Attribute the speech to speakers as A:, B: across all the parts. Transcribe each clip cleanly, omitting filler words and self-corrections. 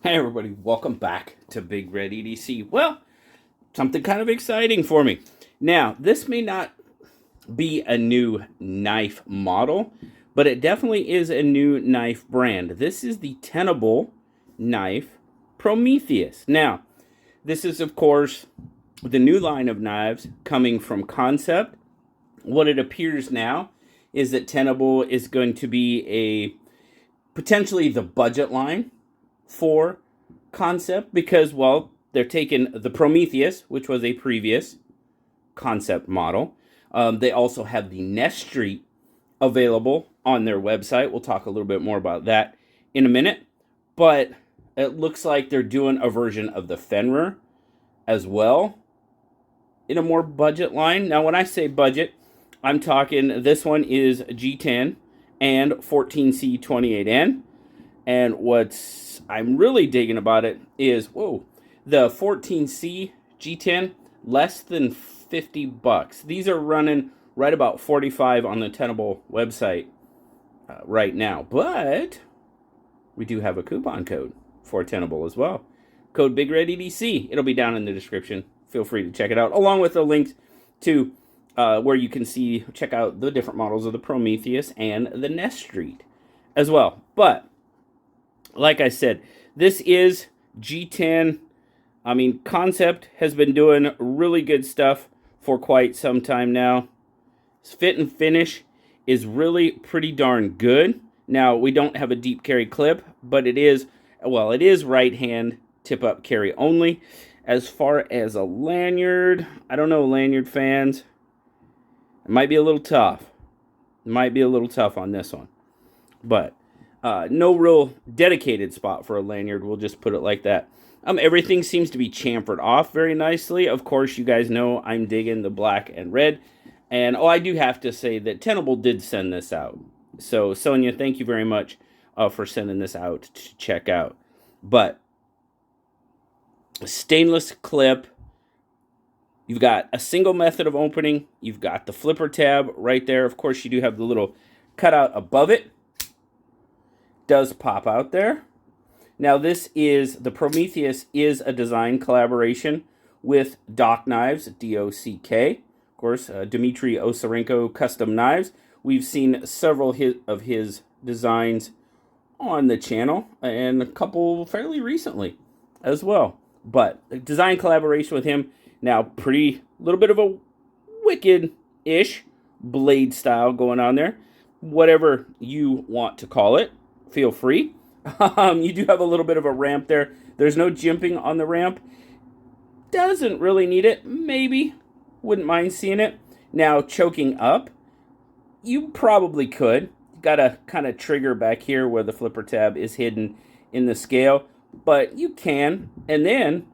A: Hey everybody, welcome back to BigRedEDC. Well, something kind of exciting for me. Now, this may not be a new knife model, but it definitely is a new knife brand. This is the Tenable knife Prometheus. Now, this is of course the new line of knives coming from Concept. What it appears now is that Tenable is going to be a potentially the budget line for Concept because, well, they're taking the Prometheus, which was a previous Concept model. They also have the Nest Street available on their website. We'll talk a little bit more about that in a minute. But it looks like they're doing a version of the Fenrir as well in a more budget line. Now, when I say budget, I'm talking this one is G10 and 14C28N. And what's I'm really digging about it is, the 14C G10, less than 50 bucks. These are running right about 45 on the Tenable website right now. But we do have a coupon code for Tenable as well. Code BigRedEDC. It'll be down in the description. Feel free to check it out, along with the links to where you can check out the different models of the Prometheus and the Nest Street as well. But like I said, this is G10. I mean, Concept has been doing really good stuff for quite some time now. Its fit and finish is really pretty darn good. Now, we don't have a deep carry clip, but it is right hand tip up carry only. As far as a lanyard, I don't know, lanyard fans. It might be a little tough. It might be a little tough on this one. But no real dedicated spot for a lanyard. We'll just put it like that. Everything seems to be chamfered off very nicely. Of course, you guys know I'm digging the black and red. And, I do have to say that Tenable did send this out. So, Sonia, thank you very much for sending this out to check out. But, stainless clip. You've got a single method of opening. You've got the flipper tab right there. Of course, you do have the little cutout above it. Does pop out there. Now, the Prometheus is a design collaboration with Dock Knives, D-O-C-K. Of course, Dmitry Osarenko Custom Knives. We've seen several of his designs on the channel, and a couple fairly recently as well. But a design collaboration with him. Now, little bit of a wicked-ish blade style going on there. Whatever you want to call it. Feel free. You do have a little bit of a ramp there. There's no jimping on the ramp. Doesn't really need it. Maybe. Wouldn't mind seeing it. Now, choking up. You probably could. Got a kind of trigger back here where the flipper tab is hidden in the scale. But you can. And then,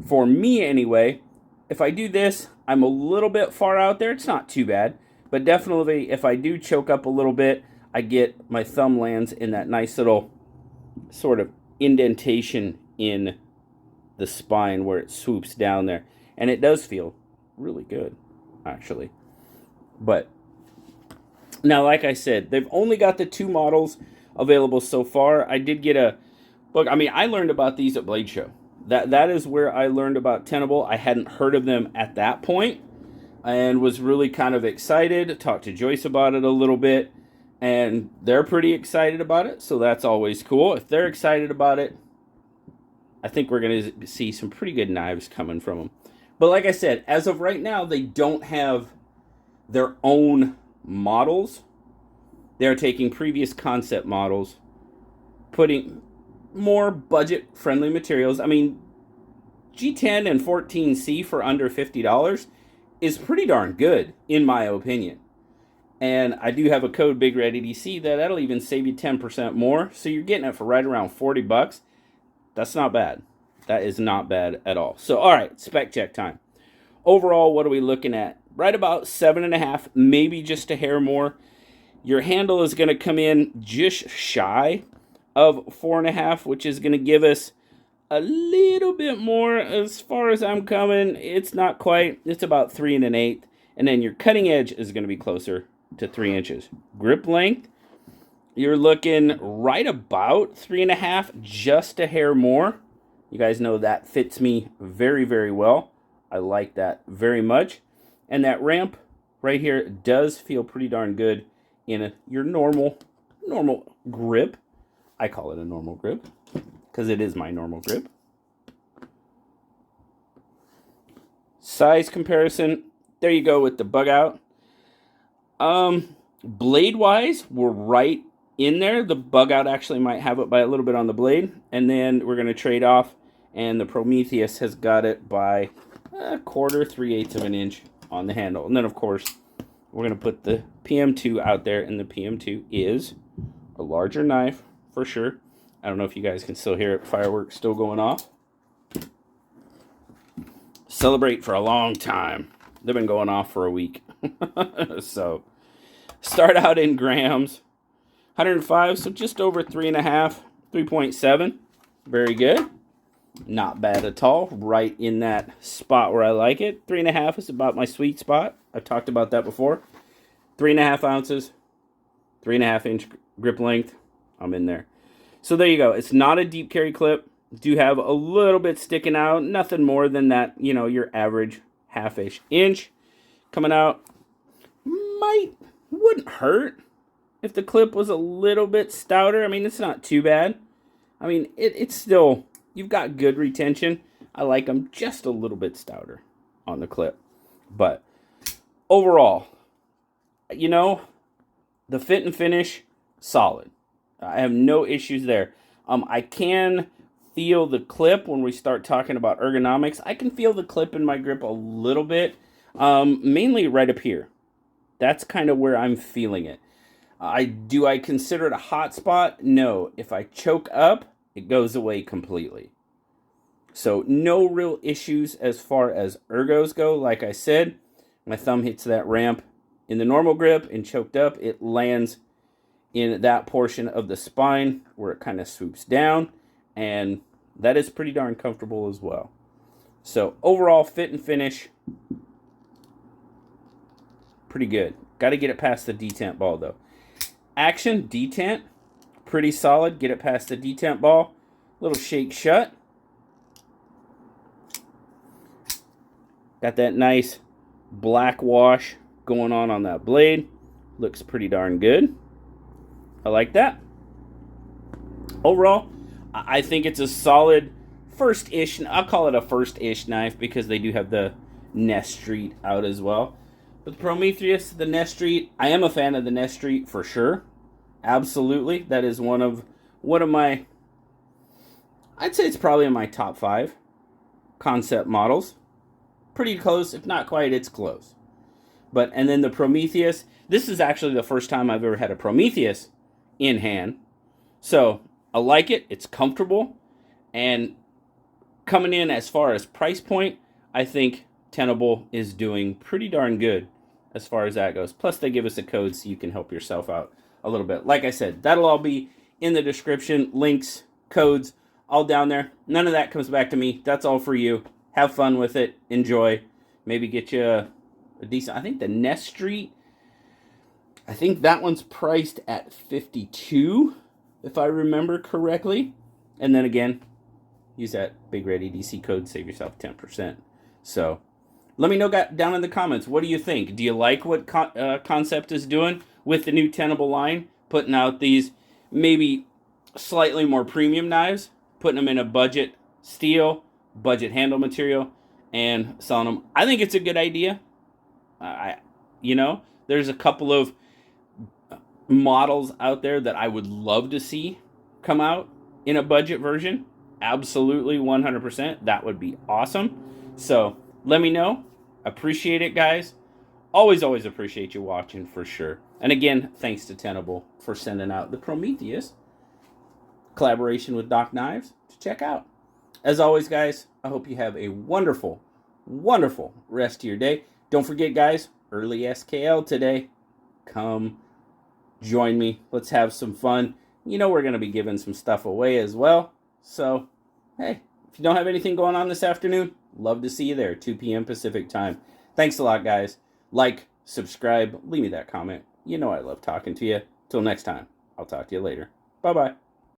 A: for me anyway, if I do this, I'm a little bit far out there. It's not too bad. But definitely, if I do choke up a little bit, I get my thumb lands in that nice little sort of indentation in the spine where it swoops down there. And it does feel really good, actually. But now, like I said, they've only got the 2 models available so far. I did get a look. I mean, I learned about these at Blade Show. That is where I learned about Tenable. I hadn't heard of them at that point and was really kind of excited. Talked to Joyce about it a little bit. And they're pretty excited about it, so that's always cool. If they're excited about it, I think we're going to see some pretty good knives coming from them. But like I said, as of right now, they don't have their own models. They're taking previous Concept models, putting more budget-friendly materials. I mean, G10 and 14C for under $50 is pretty darn good, in my opinion. And I do have a code BigRedEDC that'll even save you 10% more. So you're getting it for right around 40 bucks. That's not bad. That is not bad at all. So, all right, spec check time. Overall, what are we looking at? Right about 7.5, maybe just a hair more. Your handle is going to come in just shy of 4.5, which is going to give us a little bit more. As far as I'm coming, it's not quite. It's about 3 1/8. And then your cutting edge is going to be closer to 3 inches. Grip length, you're looking right about 3.5, just a hair more. You guys know that fits me very, very well. I like that very much. And that ramp right here does feel pretty darn good in your normal grip. I call it a normal grip because it is my normal grip. Size comparison, there you go with the bug out. Blade wise, we're right in there. The bug out actually might have it by a little bit on the blade, and then we're going to trade off, and the Prometheus has got it by a quarter, 3/8 of an inch on the handle. And then of course we're going to put the PM2 out there, and the PM2 is a larger knife for sure. I don't know if you guys can still hear it. Fireworks still going off. Celebrate for a long time. They've been going off for a week. So start out in grams. 105, so just over 3.5, 3.7. Very good. Not bad at all. Right in that spot where I like it. 3.5 is about my sweet spot. I've talked about that before. 3.5 ounces, 3.5 inch grip length. I'm in there. So there you go. It's not a deep carry clip. Do have a little bit sticking out. Nothing more than that, you know, your average half-ish inch coming out. Wouldn't hurt if the clip was a little bit stouter. I mean, it's not too bad. I mean, it's still, you've got good retention. I like them just a little bit stouter on the clip. But overall, you know, the fit and finish, solid. I have no issues there. I can feel the clip when we start talking about ergonomics. I can feel the clip in my grip a little bit, mainly right up here. That's kind of where I'm feeling it. Do I consider it a hot spot? No. If I choke up, it goes away completely. So no real issues as far as ergos go. Like I said, my thumb hits that ramp in the normal grip and choked up. It lands in that portion of the spine where it kind of swoops down, and that is pretty darn comfortable as well. So overall fit and finish, pretty good. Got to get it past the detent ball though. Action, detent, pretty solid. Get it past the detent ball. Little shake shut. Got that nice black wash going on that blade. Looks pretty darn good. I like that. Overall, I think it's a solid first-ish. I'll call it a first-ish knife because they do have the Nest Street out as well. But the Prometheus, the Nest Street, I am a fan of the Nest Street for sure. Absolutely. That is one of my, I'd say it's probably in my top 5 concept models. Pretty close, if not quite, it's close. And then the Prometheus, this is actually the first time I've ever had a Prometheus in hand. So I like it. It's comfortable. And coming in as far as price point, I think Tenable is doing pretty darn good as far as that goes. Plus, they give us a code so you can help yourself out a little bit. Like I said, that'll all be in the description. Links, codes, all down there. None of that comes back to me. That's all for you. Have fun with it. Enjoy. Maybe get you a decent... I think the Nest Street, I think that one's priced at $52, if I remember correctly. And then again, use that BigRedEDC code, save yourself 10%. So let me know down in the comments, what do you think? Do you like what Concept is doing with the new Tenable line? Putting out these maybe slightly more premium knives, putting them in a budget steel, budget handle material, and selling them. I think it's a good idea. There's a couple of models out there that I would love to see come out in a budget version. Absolutely, 100%. That would be awesome. So let me know. Appreciate it, guys. Always appreciate you watching for sure. And again, thanks to Tenable for sending out the Prometheus collaboration with Doc Knives to check out. As always, guys, I hope you have a wonderful, wonderful rest of your day. Don't forget, guys, early SKL today. Come join me. Let's have some fun. You know we're going to be giving some stuff away as well. So, hey, if you don't have anything going on this afternoon, love to see you there, 2 p.m. Pacific time. Thanks a lot, guys. Like, subscribe, leave me that comment. You know I love talking to you. Till next time. I'll talk to you later. Bye-bye.